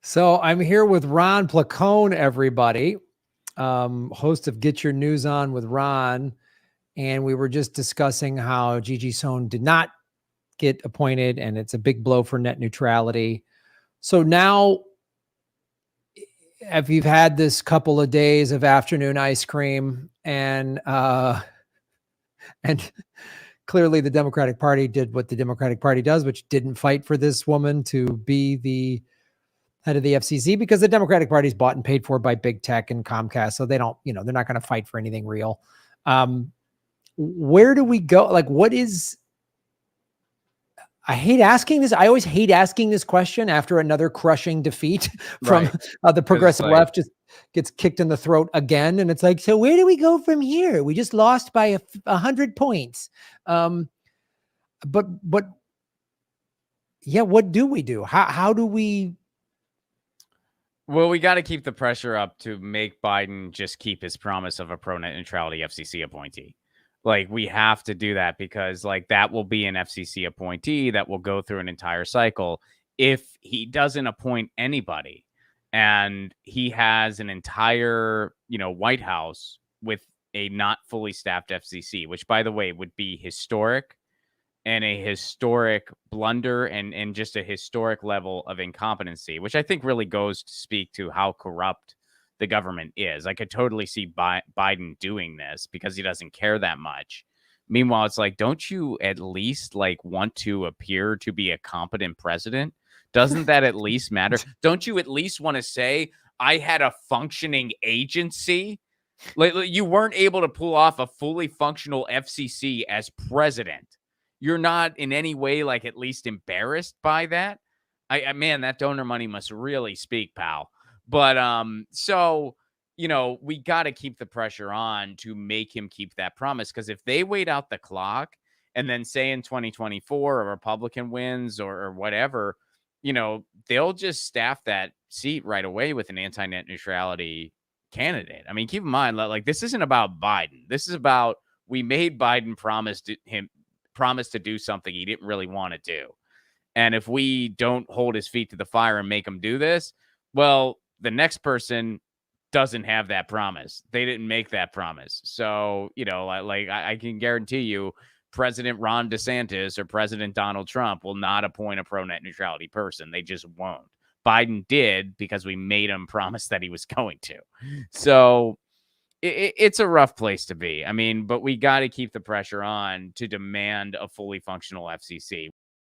So I'm here with Ron Placone, everybody, host of Get Your News On with Ron. And we were just discussing how Gigi Sohn did not get appointed, and it's a big blow for net neutrality. So now, if you've had this couple of days of afternoon ice cream, and clearly the Democratic Party did what the Democratic Party does, which didn't fight for this woman to be the head of the FCC, because the Democratic Party is bought and paid for by big tech and Comcast. So they don't, they're not going to fight for anything real. Where do we go? Like, what is, I hate asking this. I always hate asking this question after another crushing defeat from the progressive left just gets kicked in the throat again. And it's like, so where do we go from here? We just lost by 100 points. But yeah, what do we do? How do we? Well, we got to keep the pressure up to make Biden just keep his promise of a pro-net neutrality FCC appointee. Like, we have to do that because, like, that will be an FCC appointee that will go through an entire cycle. If he doesn't appoint anybody and he has an entire, White House with a not fully staffed FCC, which, by the way, would be historic and a historic blunder and just a historic level of incompetency, which I think really goes to speak to how corrupt the government is. I could totally see Biden doing this because he doesn't care that much. Meanwhile, it's like, don't you at least want to appear to be a competent president? Doesn't that at least matter? Don't you at least want to say, I had a functioning agency? Like, you weren't able to pull off a fully functional FCC as president. You're not in any way at least embarrassed by that. Man, that donor money must really speak, pal. But so we got to keep the pressure on to make him keep that promise, because if they wait out the clock and then say in 2024 a Republican wins or whatever, they'll just staff that seat right away with an anti-net neutrality candidate. I mean, keep in mind, this isn't about Biden. This is about, we made Biden promise to do something he didn't really want to do. And if we don't hold his feet to the fire and make him do this, well, the next person doesn't have that promise. They didn't make that promise. So, I can guarantee you President Ron DeSantis or President Donald Trump will not appoint a pro-net neutrality person. They just won't. Biden did because we made him promise that he was going to. So it's a rough place to be. I mean, but we got to keep the pressure on to demand a fully functional FCC.